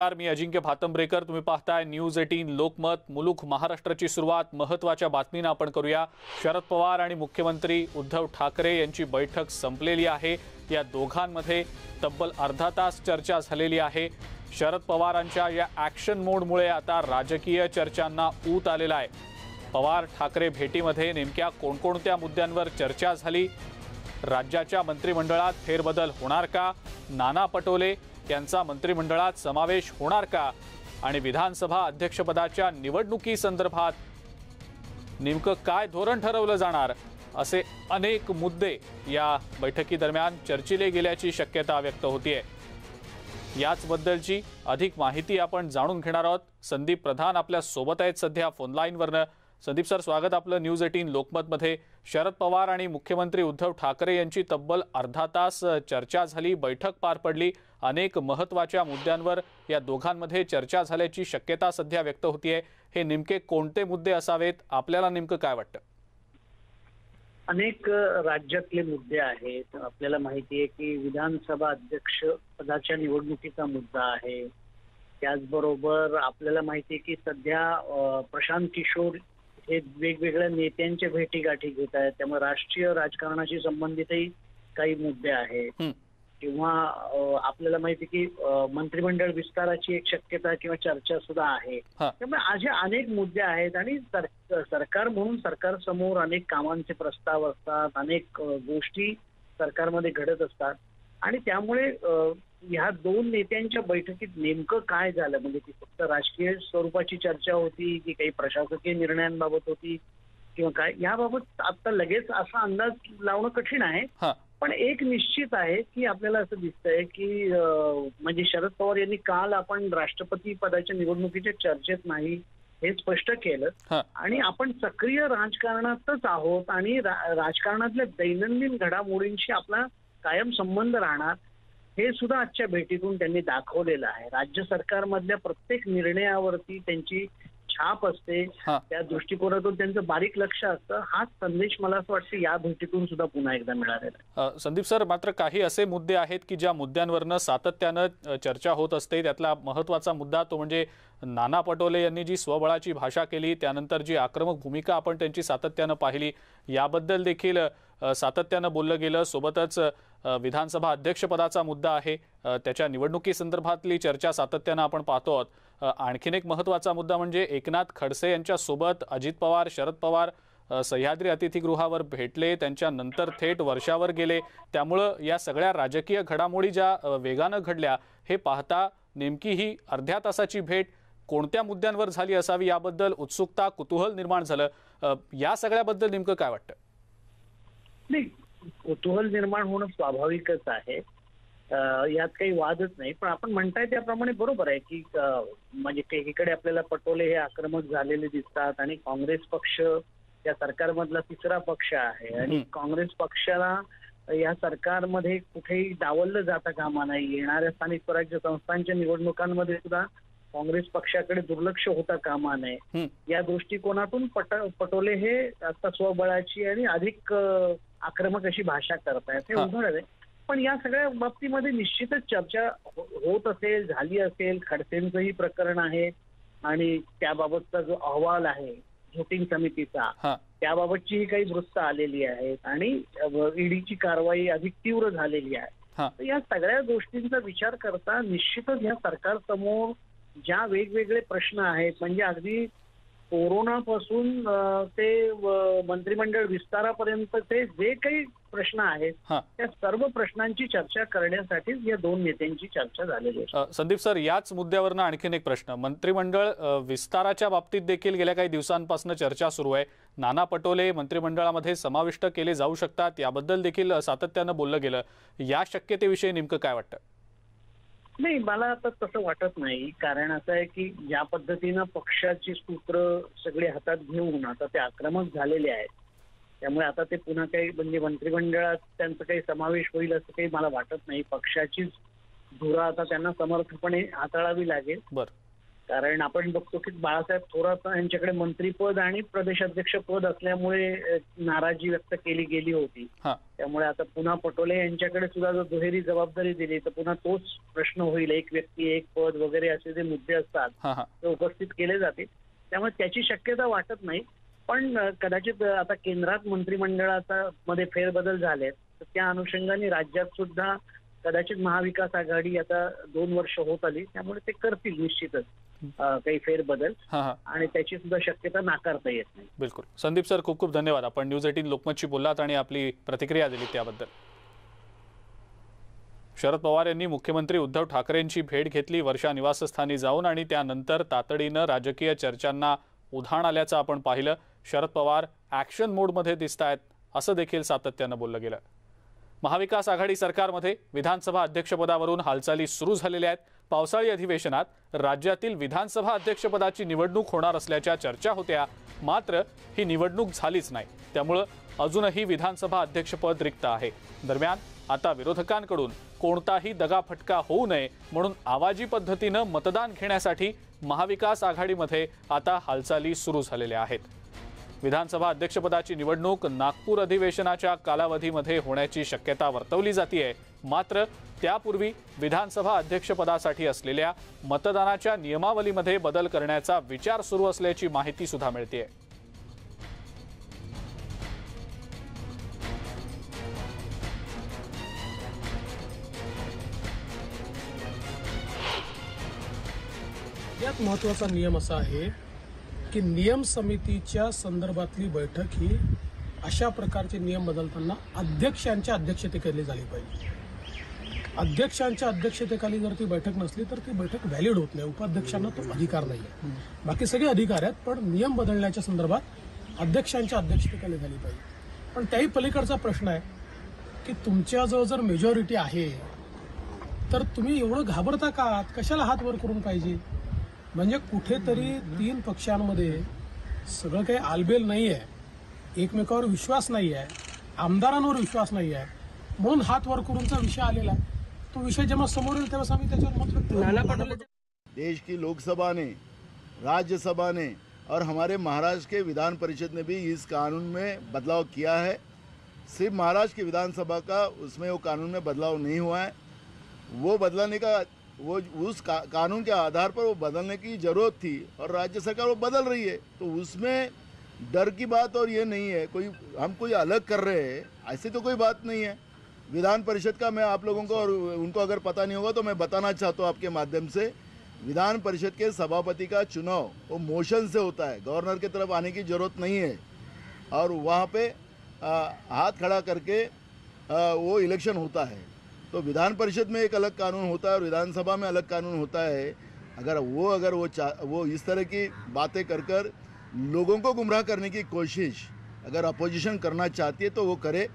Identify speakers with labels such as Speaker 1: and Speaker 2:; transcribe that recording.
Speaker 1: मी अजिंक्य भातंब्रेकर, तुम्ही पाहताय न्यूज 18 लोकमत। मुलुख महाराष्ट्राची सुरुवात महत्त्वाच्या बातमीने आपण करूया। शरद पवार आणि मुख्यमंत्री उद्धव ठाकरे यांची बैठक संपलेली आहे। या दोघांमध्ये तब्बल अर्धा तास चर्चा झालेली आहे। शरद पवारांच्या या ॲक्शन मोडमुळे आता राजकीय चर्चांना ऊत आलेला आहे। पवार ठाकरे भेटीमध्ये नेमक्या कोणकोणत्या मुद्द्यांवर चर्चा झाली? राज्याच्या मंत्रिमंडळात फेरबदल होणार का? नाना पटोले यांचा मंत्रिमंडळात समावेश होणार का? आणि विधानसभा अध्यक्षपदाच्या निवडणुकीसंदर्भात नेमकं काय धोरण ठरवलं जाणार? असे अनेक मुद्दे या बैठकीदरम्यान चर्चिले गेल्याची शक्यता व्यक्त होतीये। याचबद्दलची अधिक माहिती आपण जाणून घेणार आहोत। संदीप प्रधान आपल्या सोबत आहेत सध्या फोन लाईनवरनं। संदीप सर, स्वागत आपलं न्यूज 18 लोकमतमध्ये। शरद पवार आणि मुख्यमंत्री उद्धव ठाकरे यांची तब्बल अर्धा तास चर्चा झाली, बैठक पार पडली। अनेक महत्त्वाच्या मुद्द्यांवर या दोघांमध्ये चर्चा झाल्याची शक्यता सध्या व्यक्त होतीये। हे नेमके कोणते मुद्दे असावेत? आपल्याला नेमकं काय वाटतं?
Speaker 2: अनेक राज्यातले मुद्दे आहेत। आपल्याला माहिती आहे की विधानसभा अध्यक्ष पदाच्या निवडणुकीचा मुद्दा आहे। त्याचबरोबर आपल्याला माहिती आहे की सध्या प्रशांत किशोर हे वेगवेगळ्या नेत्यांच्या भेटीगाठी घेत आहेत, त्यामुळे राष्ट्रीय राजकारणाशी संबंधितही काही मुद्दे आहेत। किंवा आपल्याला माहिती की मंत्रिमंडळ विस्ताराची एक शक्यता किंवा चर्चा सुद्धा आहे। त्यामुळे असे अनेक मुद्दे आहेत आणि सरकार म्हणून सरकारसमोर अनेक कामांचे प्रस्ताव असतात, अनेक गोष्टी सरकारमध्ये घडत असतात आणि त्यामुळे ह्या दोन नेत्यांच्या बैठकीत नेमकं काय झालं, म्हणजे ती फक्त राजकीय स्वरूपाची चर्चा होती की काही प्रशासकीय निर्णयांबाबत होती किंवा काय, याबाबत आता लगेच असा अंदाज लावणं कठीण आहे। पण एक निश्चित आहे की आपल्याला असं दिसतंय की म्हणजे शरद पवार यांनी काल आपण राष्ट्रपती पदाच्या निवडणुकीच्या चर्चेत नाही हे स्पष्ट केलं आणि आपण सक्रिय राजकारणातच आहोत आणि राजकारणातल्या दैनंदिन घडामोडींशी आपला कायम संबंध राहणार हे सुद्धा आजच्या भेटीतून त्यांनी दाखवलेलं आहे। राज्य सरकारमधल्या प्रत्येक निर्णयावरती त्यांची छाप असते, त्या दृष्टिकोनातून त्यांचं बारीक लक्ष असतं। हाच संदेश मला असं वाटतं या भेटीतून सुद्धा पुन्हा एकदा मिळालेला आहे।
Speaker 1: संदीप सर, मात्र काही असे मुद्दे आहेत की ज्या मुद्द्यांवरनं सातत्यानं चर्चा होत असते। त्यातला महत्त्वाचा मुद्दा तो म्हणजे नाना पटोले यांनी जी स्वबळाची भाषा केली, त्यानंतर जी आक्रमक भूमिका आपण त्यांची सातत्यानं पाहिली, याबद्दल देखील सातत्यानं बोललं गेलं। सोबतच विधानसभा अध्यक्षपदाचा मुद्दा आहे, त्याच्या निवडणुकीसंदर्भातली चर्चा सातत्यानं आपण पाहतो आहोत। आणखीन एक महत्त्वाचा मुद्दा म्हणजे एकनाथ खडसे यांच्या सोबत अजित पवार, शरद पवार सह्याद्री अतिथीगृहावर भेटले, त्यांच्यानंतर थेट वर्षावर गेले। त्यामुळं या सगळ्या राजकीय घडामोडी ज्या वेगानं घडल्या हे पाहता नेमकी ही अर्ध्या तासाची भेट कोणत्या मुद्द्यांवर झाली असावी याबद्दल उत्सुकता, कुतूहल निर्माण झालं। या सगळ्याबद्दल नेमकं काय वाटतं?
Speaker 2: नाही, कुतूहल निर्माण होणं स्वाभाविकच आहे, यात काही वादच नाही। पण आपण म्हणताय त्याप्रमाणे बरोबर आहे की म्हणजे एकीकडे आपल्याला पटोले हे आक्रमक झालेले दिसतात आणि काँग्रेस पक्ष या सरकारमधला तिसरा पक्ष आहे आणि काँग्रेस पक्षाला या सरकारमध्ये कुठेही डावललं जाता कामा नाही। येणाऱ्या स्थानिक स्वराज्य संस्थांच्या निवडणुकांमध्ये सुद्धा काँग्रेस पक्षाकडे दुर्लक्ष होता कामा नये। या दृष्टिकोनातून पटोले हे आता स्वबळाची आणि अधिक आक्रमक अशी भाषा करतायत, हे उघड आहे। पण या सगळ्या बाबतीमध्ये निश्चितच चर्चा होत असेल, झाली असेल। खडसेंचंही प्रकरण आहे आणि त्याबाबतचा जो अहवाल आहे व्होटिंग समितीचा, त्याबाबतची काही वृत्त आलेली आहेत आणि ईडीची कारवाई अधिक तीव्र झालेली आहे। तर या सगळ्या गोष्टींचा विचार करता निश्चितच या सरकारसमोर ज्या वेगवेगळे प्रश्न आहेत, म्हणजे अगदी कोरोनापासून ते मंत्रिमंडळ विस्तारापर्यंतचे जे काही प्रश्न आहेत त्या सर्व प्रश्नांची चर्चा करण्यासाठीच या दोन नेत्यांची चर्चा झालेली आहे।
Speaker 1: संदीप सर, याच मुद्द्यावरनं आणखीन एक प्रश्न, मंत्रिमंडळ विस्ताराच्या बाबतीत देखील गेल्या काही दिवसांपासून चर्चा सुरू आहे। नाना पटोले मंत्रिमंडळामध्ये समाविष्ट केले जाऊ शकतात याबद्दल देखील सातत्यानं बोललं गेलं। या शक्यतेविषयी नेमकं काय वाटतं?
Speaker 2: नाही, मला आता तसं वाटत नाही। कारण असं आहे की ज्या पद्धतीनं पक्षाची सूत्र सगळे हातात घेऊन आता ते आक्रमक झालेले आहेत, त्यामुळे आता ते पुन्हा काही म्हणजे मंत्रिमंडळात त्यांचा काही समावेश होईल असं काही मला वाटत नाही। पक्षाचीच धुरा आता त्यांना समर्थपणे हाताळावी लागेल। कारण आपण बघतो की बाळासाहेब थोरात यांच्याकडे मंत्रीपद आणि प्रदेशाध्यक्ष पद असल्यामुळे नाराजी व्यक्त केली गेली होती. त्यामुळे आता पुन्हा पटोले यांच्याकडे सुद्धा जर दुहेरी जबाबदारी दिली तर पुन्हा तोच प्रश्न होईल. एक व्यक्ती एक पद वगैरे असे जे मुद्दे असतात ते उपस्थित केले जातील. त्यामुळे त्याची शक्यता वाटत नाही. पण कदाचित आता केंद्रात मंत्रिमंडळाचा मध्ये फेरबदल झालेत तर त्या अनुषंगाने राज्यात सुद्धा कदाचित महाविकास आघाडी आता 2 वर्ष होत आली त्यामुळे ते करतील निश्चितच काही फेरबदल आणि त्याची सुद्धा शक्यता नाकारता येत नाही.
Speaker 1: बिलकुल. संदीप सर, खूप खूप धन्यवाद. आपण न्यूज 18 लोकमतशी बोललात आणि आपली प्रतिक्रिया दिली त्याबद्दल. शरद पवार यांनी मुख्यमंत्री उद्धव ठाकरेंची भेट घेतली वर्षा निवासस्थानी जाऊन आणि त्यानंतर तातडीनं राजकीय चर्चांना उधाण आल्याचं आपण पाहिलं. शरद पवार ॲक्शन मोडमध्ये दिसतायत असं देखील सातत्यानं बोललं गेलं. महाविकास आघाडी सरकारमध्ये विधानसभा अध्यक्षपदावरून हालचाली सुरू झालेल्या आहेत. पावसाळी अधिवेशनात राज्यातील विधानसभा अध्यक्षपदाची निवडणूक होणार असल्याच्या चर्चा होत्या. मात्र ही निवडणूक झालीच नाही. त्यामुळे अजूनही विधानसभा अध्यक्षपद रिक्त आहे. दरम्यान आता विरोधकांकडून कोणताही दगाफटका होऊ नये म्हणून आवाजी पद्धतीनं मतदान घेण्यासाठी महाविकास आघाडीमध्ये आता हालचाली सुरू झालेल्या आहेत. विधानसभा अध्यक्षपदाची निवडणूक नागपूर अधिवेशनाच्या कालावधीमध्ये होण्याची शक्यता वर्तवली जाते. मात्र त्यापूर्वी विधानसभा अध्यक्षपदासाठी असलेल्या मतदानाच्या नियमावलीमध्ये बदल करण्याचा विचार सुरू असल्याची माहिती सुद्धा मिळते.
Speaker 3: यात महत्त्वाचा नियम असा आहे की नियम समितीच्या संदर्भातली बैठक ही अशा प्रकारचे नियम बदलताना अध्यक्षांच्या अध्यक्षतेखाली झाली पाहिजे. अध्यक्षांच्या अध्यक्षतेखाली जर ती बैठक नसली तर ती बैठक व्हॅलिड होत नाही. उपाध्यक्षांना तो अधिकार नाही आहे. बाकी सगळे अधिकार आहेत पण नियम बदलण्याच्या संदर्भात अध्यक्षांच्या अध्यक्षतेखाली झाली पाहिजे. पण त्याही पलीकडचा प्रश्न आहे की तुमच्याजवळ जर मेजॉरिटी आहे तर तुम्ही एवढं घाबरता का? कशाला हात वर करून पाहिजे? म्हणजे कुठेतरी 3 पक्षांमध्ये सगळं काही आलबेल नाही आहे. एकमेकावर विश्वास नाही आहे. आमदारांवर विश्वास नाही आहे. म्हणून हात वर करूनचा विषय आलेला आहे. तो विषय जेव्हा समोर येईल तेव्हा आम्ही त्याच्यावर मत व्यक्त करू.
Speaker 4: देश की लोकसभा ने, राज्यसभा ने और हमारे महाराष्ट्र के विधान परिषद ने भी इस कानून में बदलाव किया है. सिर्फ महाराष्ट्र की विधानसभा का उसमें वो कानून में बदलाव नहीं हुआ है. वो बदलाने का वो उस कानून के आधार पर वो बदलने की ज़रूरत थी और राज्य सरकार वो बदल रही है. तो उसमें डर की बात और ये नहीं है कोई हम कोई अलग कर रहे हैं ऐसी तो कोई बात नहीं है. विधान परिषद का मैं आप लोगों को और उनको अगर पता नहीं होगा तो मैं बताना चाहता हूँ आपके माध्यम से. विधान परिषद के सभापति का चुनाव वो मोशन से होता है. गवर्नर की तरफ आने की ज़रूरत नहीं है और वहाँ पे हाथ खड़ा करके वो इलेक्शन होता है. तो विधान परिषद में एक अलग कानून होता है और विधानसभा में अलग कानून होता है. अगर वो इस तरह की बातें कर लोगों को गुमराह करने की कोशिश अगर अपोजिशन करना चाहती है तो वो करे.